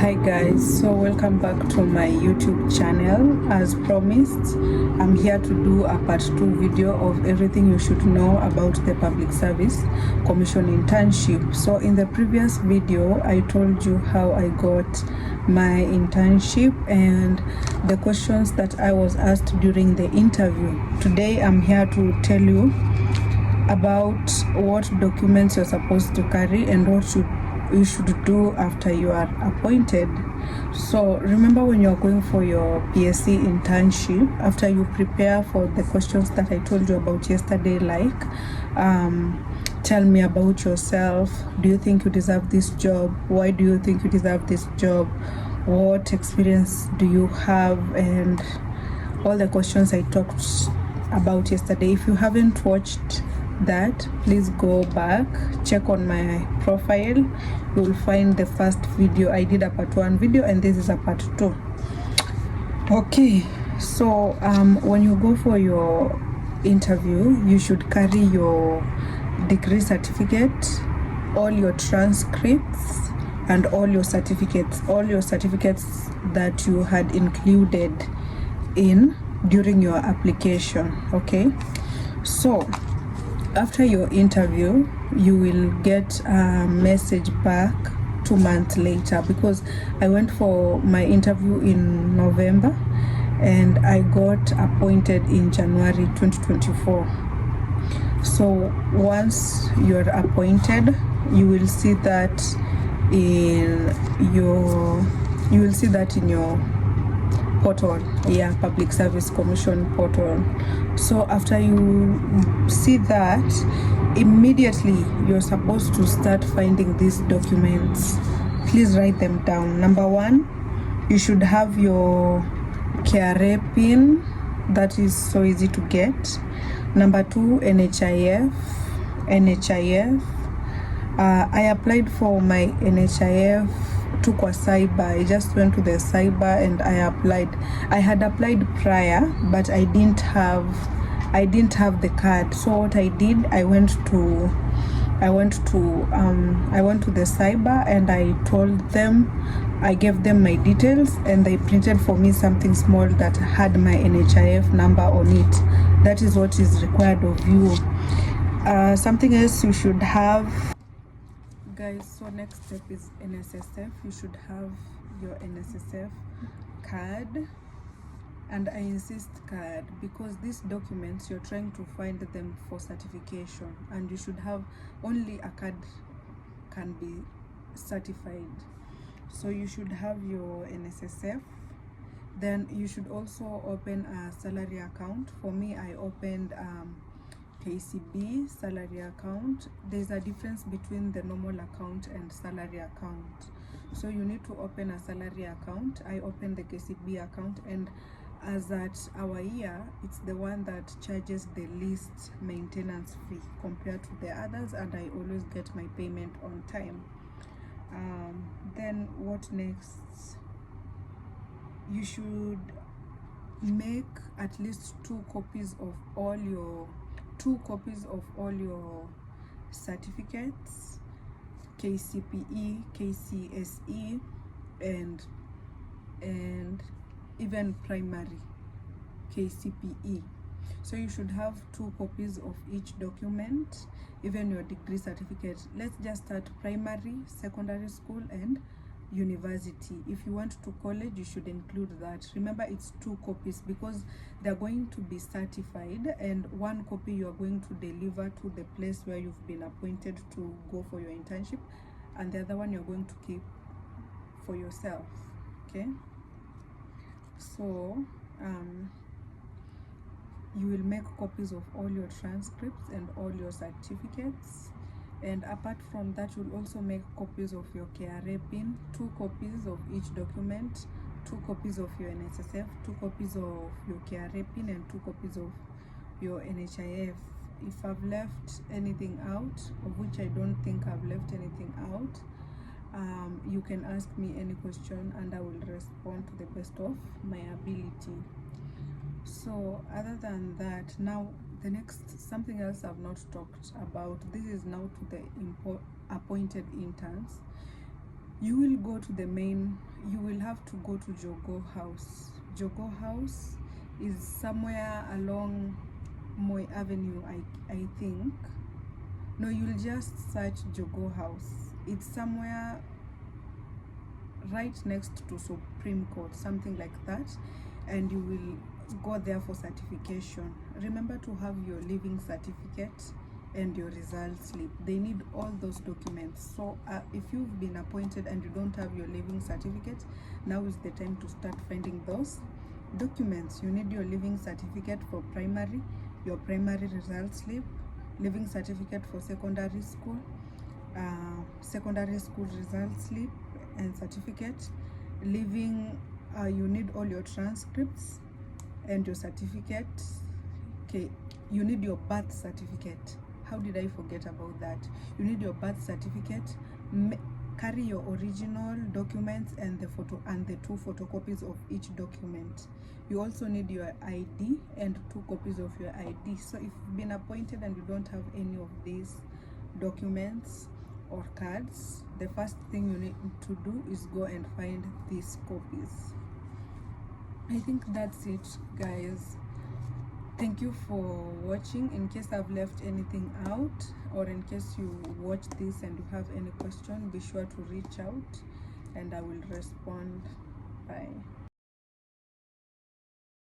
Hi guys, so welcome back to my YouTube channel. As promised, I'm here to do a part 2 video of everything you should know about the Public Service Commission Internship. So in the previous video, I told you how I got my internship and the questions that I was asked during the interview. Today I'm here to tell you about what documents you're supposed to carry and what you should do after you are appointed. So remember, when you're going for your PSC internship, after you prepare for the questions that I told you about yesterday, like tell me about yourself, do you think you deserve this job, why do you think you deserve this job, what experience do you have, and all the questions I talked about yesterday. If you haven't watched that, please go back, check on my profile. You will find the first video. I did a part 1 video and this is a part 2. Okay, so when you go for your interview, you should carry your degree certificate, all your transcripts, and all your certificates that you had included in during your application. Okay, so after your interview, you will get a message back 2 months later, because I went for my interview in November and I got appointed in January 2024. So once you're appointed, you will see that in your portal, Public Service Commission portal. So after you see that, immediately you're supposed to start finding these documents. Please write them down. Number 1, you should have your KRA pin. That is so easy to get. Number 2, NHIF. I applied for my NHIF to cyber. I just went to the cyber and I applied. I had applied prior, but I didn't have the card. So what I did, I went to the cyber and I gave them my details, and they printed for me something small that had my NHIF number on it. That is what is required of you. Something else you should have, guys. So next step is NSSF. You should have your NSSF card, and I insist card, because these documents you're trying to find them for certification, and you should have only a card can be certified. So you should have your NSSF. Then you should also open a salary account. For me, I opened KCB salary account. There's a difference between the normal account and salary account. So you need to open a salary account. I opened the KCB account, and as at our year, it's the one that charges the least maintenance fee compared to the others, and I always get my payment on time. Then what next? You should make at least 2 copies of all your certificates, KCPE, KCSE, and even primary KCPE. So you should have 2 copies of each document, even your degree certificate. Let's just start primary, secondary school, and university. If you went to college, you should include that. Remember, it's 2 copies because they're going to be certified, and 1 copy you are going to deliver to the place where you've been appointed to go for your internship, and the other one you're going to keep for yourself. Okay, so you will make copies of all your transcripts and all your certificates. And apart from that, you'll also make copies of your KRA pin, 2 copies of each document, 2 copies of your NSSF, 2 copies of your KRA pin, and 2 copies of your NHIF. If I've left anything out, of which I don't think I've left anything out, you can ask me any question and I will respond to the best of my ability. So other than that, now the next, something else I've not talked about, this is now to the appointed interns. You will go to the main, you will have to go to Jogo House. Jogo House is somewhere along Moi Avenue, I think. No, you'll just search Jogo House. It's somewhere right next to Supreme Court, something like that, and you will go there for certification. Remember to have your living certificate and your result slip. They need all those documents. So if you've been appointed and you don't have your living certificate, now is the time to start finding those documents. You need your living certificate for primary, your primary result slip, living certificate for secondary school result slip and certificate, living you need all your transcripts and your certificate. Okay, you need your birth certificate. How did I forget about that? You need your birth certificate. Carry your original documents and the photo and the 2 photocopies of each document. You also need your ID and 2 copies of your ID. So if you've been appointed and you don't have any of these documents or cards, the first thing you need to do is go and find these copies. I think that's it, guys. Thank you for watching. In case I've left anything out, or in case you watch this and you have any question, be sure to reach out and I will respond. Bye.